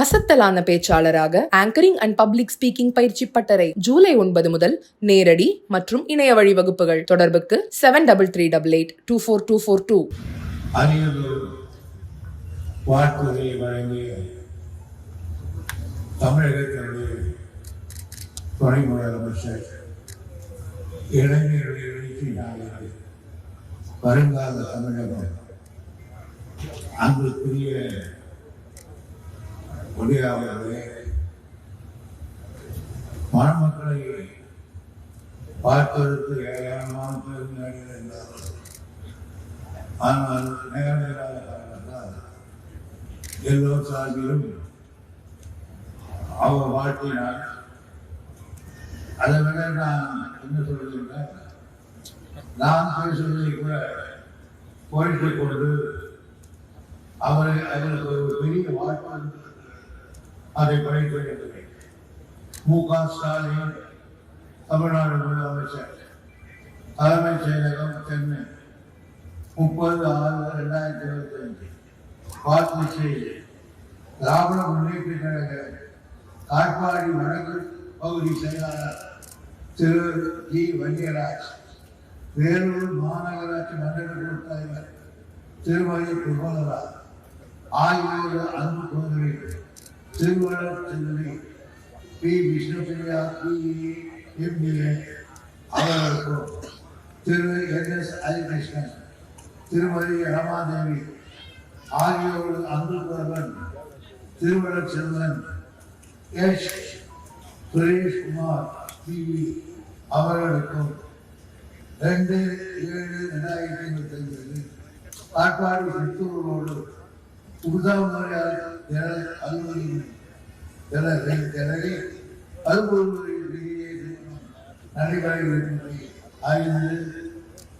அசத்தலான பேச்சாளராக anchoring and public speaking பயிற்சி பட்டறை ஜூலை 9 முதல் நேரடி மற்றும் இணைய வழி வகுப்புகள். தொடர்புக்கு 7338824242. அரியலூர் வாக்குறுதியை வழங்கிய தமிழகத்தினுடைய துணை முதலமைச்சர் இளைஞர்களுடைய எழுச்சி நாளில் வருங்கால தமிழகம் அங்குக்குரிய முடியாமலே மணமக்களை பார்ப்பதற்கு ஏராளமான பேர் இருந்தார்கள். ஆனால் நேரடியாக காரணத்தால் எல்லோர் சார்பிலும் அவர் வாழ்த்தினார். அதை விட நான் என்ன சொல்கிறேன், நான் பேசுவதை கூட கோரிக்கை கொண்டு அவருக்கு ஒரு பெரிய வாழ்த்து அதை படைத்திருக்கிறேன். மு.க. ஸ்டாலின் தமிழ்நாடு முதலமைச்சர் தலைமைச் செயலகம் சென்னை 30/6/2025 பார்த்து செய்தி திராவிட முன்னேற்ற கழக காட்பாடி வடக்கு பகுதி செயலாளர் திரு ஜி. வன்னியராஜ், வேலூர் மாநகராட்சி மண்டல குழு தலைவர் திருமதி குர்பலரா ஆகியோர் அன்பு சோதரி திருவள்ளுவர் செல்வி பி. விஷ்ணுபிரியா PE MBA அவர்களுக்கும் திரு NS ஹரிகிருஷ்ணன், திருமதி ரமாதேவி ஆகியோர் அன்பு புதல்வன் திருவள்ளுவர் செல்வன் S. சுரேஷ்குமார் PE அவர்களுக்கும் 2/7/2025 காட்பாடி சித்தூரோடு புதுதாக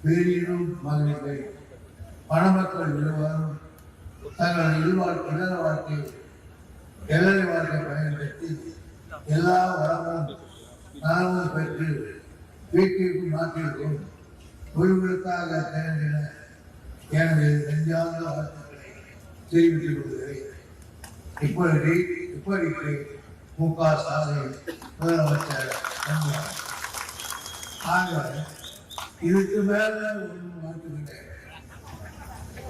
வெளியிடும் மகளிரை மணமக்கள் இருவரும் தங்கள் இல்லற வாழ்க்கை எல்லை வாழ்க்கை பயன்படுத்தி எல்லா வளமும் நலமும் பெற்று வீட்டிற்கும் நாட்டிற்கும் ஒருவருக்காக திறந்தின எனது நெஞ்சார்ந்த வாழ்த்துக்களை தெரிவித்துக் கொள்கிறேன். இப்படிக்கு மு.க. ஸ்டாலின் முதலமைச்சர். இதுக்கு மேல ஒன்று மாற்றுக்கிட்டேன்.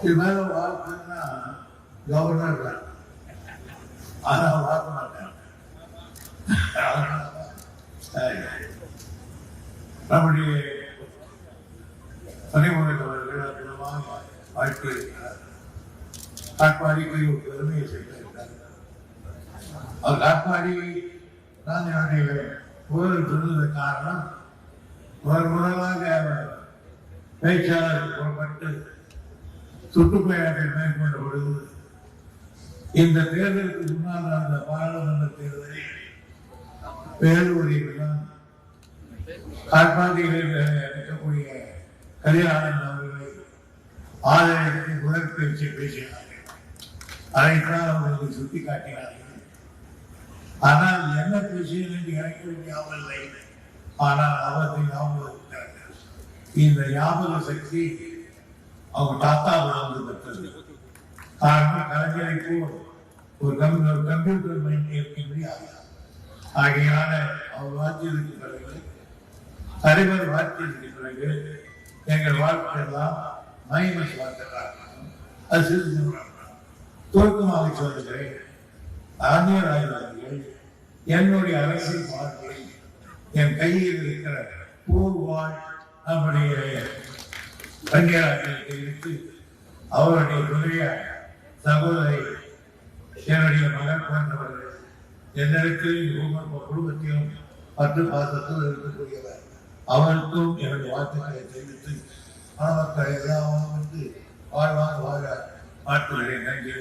இது மேல வாழ்த்துன்னா கவர்னர் தான், ஆனா பார்க்க மாட்டேன். நம்முடைய பணிமுறைகள் வாழ்க்கையிருக்கிறார். காட்பாடிக்கு ஒரு பெருமையை செய்திருக்கிறார். அவர் காட்பாடி நான் என்னுடைய ஊரில் சொன்னது காரணம், முதலாக பேச்சாளர் புறப்பட்டு சுற்றுப்பயணத்தை மேற்கொண்ட பொழுது இந்த தேர்தலுக்கு முன்னால் நடந்த பாராளுமன்ற தேர்தலில் வேலூரில் தான் காட்பாடியில் இருக்கக்கூடிய கல்யாணன் அவர்களை ஆதரவிற்கு முதல் பேச்சு பேசினார்கள். அதைத்தான் அவர்களுக்கு சுட்டி காட்டினார்கள். ஆனால் என்ன பேசியது என்று எனக்கு ஞாபகம் இல்லை. ஆனால் அவர்கள் ஞாபகம், இந்த ஞாபக சக்தி அவங்க தாத்தாவிடம் பெற்றது. காரணம், கலைஞரை போல் ஒரு கம்ப்யூட்டர் மைண்ட் இருக்க முடியாது. ஆகையான அவர் வாத்தியதுக்கு பிறகு, தலைவர் வாத்தியதுக்கு பிறகு எங்கள் வாழ்க்கையெல்லாம் மைனஸ் வாழ்க்கிறார். அது சிறிது துவக்கமாக சொல்லுகிறேன். அறிஞராய்வார்கள் என்னுடைய அரசியல் வாழ்க்கை என் கையில் இருக்கிற பூர்வாள் நம்முடைய கன்னியராஜத்தை எடுத்து அவருடைய துணைய சகோதரி என்னுடைய மகன் போன்றவர்கள் என்னிடத்தில் குடும்பத்திலும் பற்று பாசத்தில் இருக்கக்கூடியவர். அவருக்கும் என்னுடைய வாழ்த்துக்களை தெரிவித்து மணமக்கள் எல்லாம் வந்து வாழ்வாங்க வாழ வாழ்த்துக்களை நன்றி.